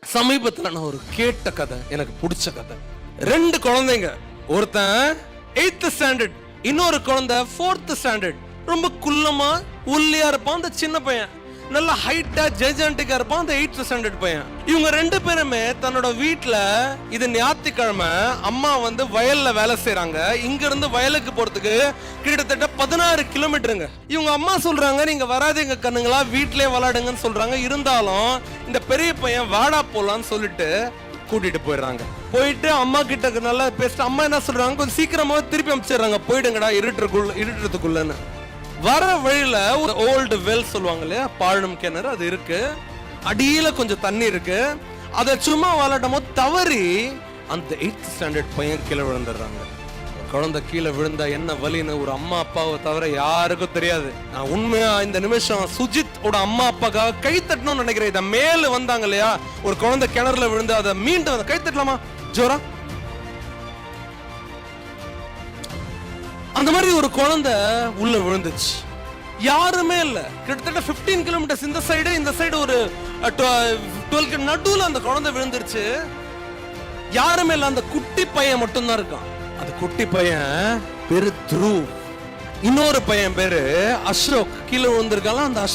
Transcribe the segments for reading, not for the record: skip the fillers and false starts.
சமீபத்துல நான் ஒரு கேட்ட கதை, எனக்கு பிடிச்ச கதை. 2 குழந்தைங்க, ஒருத்தன் 8th ஸ்டாண்டர்ட், இன்னொரு குழந்தை 4th ஸ்டாண்டர்ட். ரொம்ப குள்ளமா ஒல்லியா இருப்பான் அந்த சின்ன பையன், நல்ல ஹைட்டா ஜெஜாண்டிக்கா இருப்பான் அந்த 8th ஸ்டாண்டர்ட் பையன். இவங்க 2 பேருமே தன்னோட வீட்டுல, இது ஞாயிற்றுக்கிழமை, அம்மா வந்து வயல்ல வேலை செய்யறாங்க. இங்க இருந்து வயலுக்கு போறதுக்கு கிட்டத்தட்ட 16 கிலோமீட்டருங்க. இவங்க அம்மா சொல்றாங்க, நீங்க வராதீங்க கண்ணுங்களா, வீட்லயே விளையாடுங்கன்னு சொல்றாங்க. இருந்தாலும் இந்த பெரிய பையன் வாடா போலான்னு சொல்லிட்டு கூட்டிட்டு போயிடுறாங்க. போயிட்டு அம்மா கிட்ட நல்லா பேசிட்டு, அம்மா என்ன சொல்றாங்க, கொஞ்சம் சீக்கிரமா திருப்பி அனுப்பிச்சிடுறாங்க, போயிடுங்கடா இருட்டுறதுக்குள்ளன்னு. வர வழியில ஒரு ஓல்டு வெல் சொல்லுவாங்க இல்லையா, பாழும் கிணறு, அது இருக்கு. அடியில கொஞ்சம் தண்ணி இருக்கு. அதை சும்மா விளையாடும் போது தவறி அந்த 8th ஸ்டாண்டர்ட் பையன் கீழே விழுந்துடுறாங்க. குழந்தை கீழே விழுந்தா என்ன வலின்னு ஒரு அம்மா அப்பாவை தவிர யாருக்கும் தெரியாது. நான் உண்மையா இந்த நிமிஷம் சுஜித் ஓட அம்மா அப்பாக்காக கை தட்டணும்னு நினைக்கிறேன். இதை மேல வந்தாங்க இல்லையா, ஒரு குழந்தை கிணறுல விழுந்து அதை மீண்டும் கை தட்டலாமா ஜோரா? அந்த மாதிரி ஒரு குழந்தை உள்ள விழுந்துச்சு, யாருமே இல்ல. கிட்டத்தட்ட 15 கிலோமீட்டர்ஸ் இந்த சைடு ஒரு 12 நடுவுல அந்த குழந்தை விழுந்துருச்சு. யாருமே இல்ல, அந்த குட்டி பையன் மட்டும் தான் இருக்கான். அந்த குட்டி பையன் பேரு த்ருவ், இன்னொரு பையன் பேரு அசோக். கீழே விழுந்திருக்கான் அந்த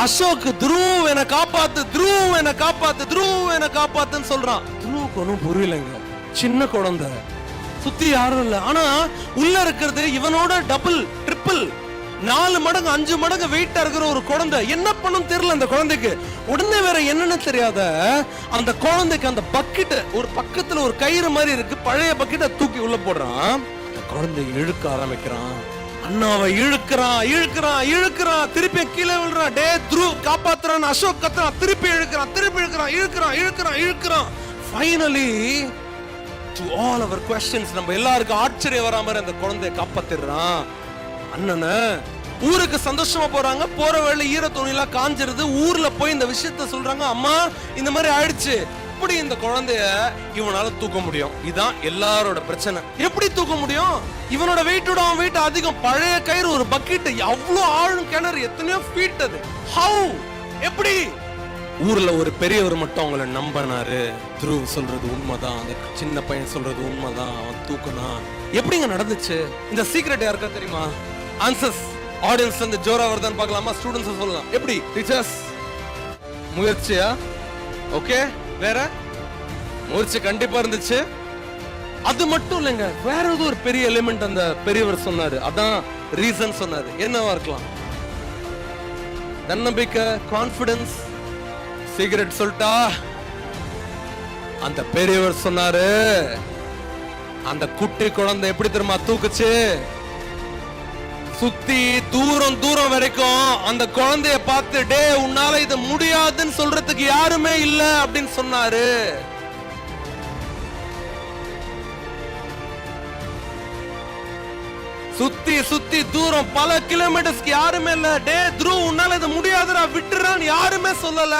அசோக் த்ருவ் என்னை காப்பாத்து, த்ருவ் என்னை காப்பாத்து, த்ருவ் என்னை காப்பாத்துன்னு சொல்றான். த்ருவுக்கு ஒன்றும் புரியலைங்க, சின்ன குழந்தை, சுத்தி யாரும் இல்ல. ஆனா உள்ள இருக்கிறது இவனோட டபுள் ட்ரிபிள் 4 மடங்கு 5 மடங்கு வெயிட்டா இருக்கிற ஒரு குழந்தை. என்ன பண்ணும் தெரியல அந்த குழந்தைக்கு. உடனே வேற என்னன்னு தெரியாத அந்த குழந்தைக்கு அந்த பக்கெட், ஒரு பக்கத்துல ஒரு கயிறு மாதிரி இருக்கு, பழைய பக்கெட்டை தூக்கி உள்ள போடுறான். அந்த குழந்தை இழுக்க ஆரம்பிக்கிறான், அண்ணாவை இழுக்கிறான், திருப்பி கீழே விழுறான். டே த்ருவ் காப்பாத்துறான், அசோக் கத்துறான், திருப்பி இழுக்கிறான். Finally to all our questions, நம்ம எல்லாருக்கும் ஆச்சரியம் வரா மாதிரி அந்த குழந்தையை காப்பாத்திடுறான். அண்ணனை ஊருக்கு சந்தோஷமா போறாங்க. போற வழியில ஈர துணியெல்லாம் காஞ்சிருது. ஊர்ல போய் இந்த விஷயத்த சொல்றாங்க, அம்மா இந்த மாதிரி ஆயிடுச்சு. எப்படி இந்த குழந்தைய இவனால தூக்க முடியும்? இதான் எல்லாரோட பிரச்சனை. எப்படி தூக்க முடியும்? இவனோட வெயிட்டோட அவன் வெயிட் அதிகம். பழைய கயிறு, ஒரு பக்கெட், அவ்வளவு ஆழும் கிணறு, எத்தனையோ ஃபீட் அது. ஹவு? எப்படி? ஊர்ல ஒரு பெரியவர் மட்டும் அவங்கள நம்பினாரு. த்ருவ் சொல்றது உண்மைதான், அந்த சின்ன பையன் சொல்றது உண்மைதான், அவன் தூக்குனா. எப்படிங்க நடந்துச்சு? இந்த சீக்ரெட் யாருக்கா தெரியுமா? ஆன்சர்ஸ் ஆடியன்ஸ் வந்து ஜோரா வருதான்னு பார்க்கலாமா? ஸ்டூடெண்ட்ஸ் சொல்லலாம். எப்படி டீச்சர்ஸ்? முயற்சியா? ஓகே, வேற முயற்சி கண்டிப்பா இருந்துச்சு. அது மட்டும் இல்லைங்க, வேற ஏதோ ஒரு பெரிய எலிமெண்ட் அந்த பெரியவர் சொன்னாரு. அதான் ரீசன் சொன்னாரு. என்னவா இருக்கலாம்? தன்னம்பிக்கை, கான்பிடன்ஸ். சீக்ரெட் சொல்லிட்டா, அந்த பெரியவர் சொன்னாரு, அந்த குட்டி குழந்தை எப்படி தெரியுமா தூக்குச்சு? சுத்தி தூரம் வரைக்கும் அந்த குழந்தைய பார்த்து, டே உன்னால இது முடியாதுன்னு சொல்றதுக்கு யாருமே இல்ல அப்படின்னு சொன்னாரு. சுத்தி தூரம் பல கிலோமீட்டர்ஸ்க்கு யாருமே இல்ல. டே த்ருவ் உன்னால இது முடியாதுடா, விட்டுறான்னு யாருமே சொல்லல.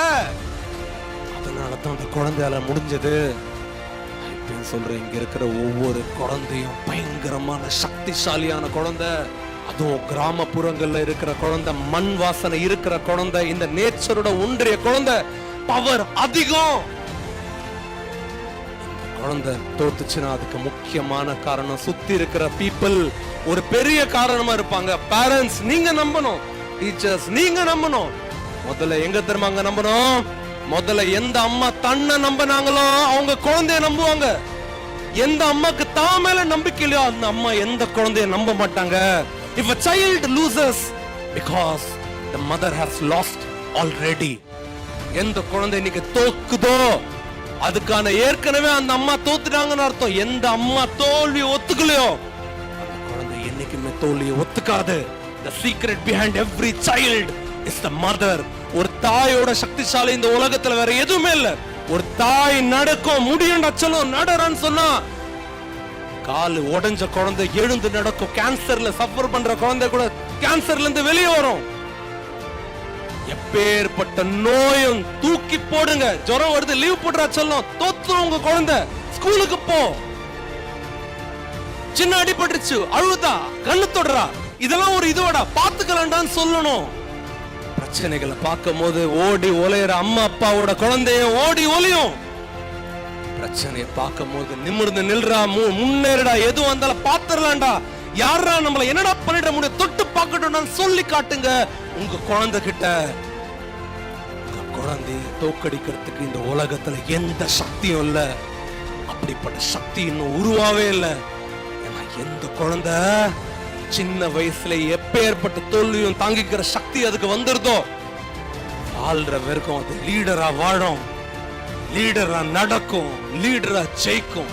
அதனாலதான் அந்த குழந்தையால முடிஞ்சது. சொல்றேன், இங்க இருக்கிற ஒவ்வொரு குழந்தையும் பயங்கரமான சக்திசாலியான குழந்தை. அதுவும் கிராமப்புறங்கள்ல இருக்கிற குழந்தை, மண் வாசனை இருக்கிற குழந்தை, இந்த நேச்சரோட ஒன்றிய குழந்தை, பவர் அதிகம். குழந்தை தோத்துச்சுன்னா அதுக்கு முக்கியமான காரணம் சுத்தி இருக்கிற பீப்புள் ஒரு பெரிய காரணமா இருப்பாங்க. பேரண்ட்ஸ் நீங்க நம்பணும், டீச்சர்ஸ் நீங்க நம்பணும். முதல்ல எங்க தெரியுமாங்க நம்பணும்? முதல்ல எந்த அம்மா தன்னை நம்பினாங்களோ அவங்க குழந்தைய நம்புவாங்க. எந்த அம்மாக்கு தான் மேல நம்பிக்கை இல்லையோ அந்த அம்மா எந்த குழந்தைய நம்ப மாட்டாங்க. If a child loses because the mother has lost already, எந்த குழந்தை இன்னைக்கு தோக்குதோ அதுக்கான ஏற்கனவே அந்த அம்மா தோத்துட்டாங்கன்னு அர்த்தம். எந்த அம்மா தோல்வி ஒத்துக்கலையோ அந்த குழந்தை என்னைக்குமே தோல்வியை ஒத்துக்காது. The secret behind every child is the mother. ஒரு தாயோட சக்திசாலி இந்த உலகத்துல வேற எதுவுமே இல்ல. ஒரு தாய் நடக்கும், முடியும்டா சொல்லும், நடறான்னு சொன்னா காலு உடைஞ்ச குழந்தை எழுந்து நடக்கும். கேன்சர்ல சஃபர் பண்ற குழந்தை கூட கேன்சர்ல இருந்து வெளியே வரும். எப்பேற்பட்ட நோயும் தூக்கி போடுங்க. ஜுரம் வருது, லீவ் போடுறா சொல்லும், தோத்துரும் உங்க குழந்தை. ஸ்கூலுக்கு போ. சின்ன அடிபட்டுருச்சு, அழுதா, கண்ணு தொடுறா, இதெல்லாம் ஒரு இதோட பாத்துக்கலாம்டான்னு சொல்லணும். பிரச்சனைகளை பார்க்கும் போது ஓடி ஒலையிற அம்மா அப்பாவோட குழந்தையும் ஓடி ஒலியும். பிரச்சனையை பார்க்கும் போது நிமிர்ந்து நில்றா, முன்னேறடா, எதுவும் வந்தாலும் பாத்துரலாம்டா, யாரா நம்மள என்னடா பண்ணிட முடியும், தொட்டு பார்க்கட்டும் சொல்லி காட்டுங்க உங்க குழந்தை கிட்ட. உங்க குழந்தைய தோக்கடிக்கிறதுக்கு இந்த உலகத்துல எந்த சக்தியும் இல்ல. அப்படிப்பட்ட சக்தி இன்னும் உருவாவே இல்லை. ஏன்னா எந்த குழந்தை சின்ன வயசுல எப்பேற்பட்ட தோல்வியும் தாங்கிக்கிற சக்தி அதுக்கு வந்துருதோ, வாழ்ற வரைக்கும் அது லீடரா வாழும், லீடரா நடக்கும், லீடரா ஜெயிக்கும்.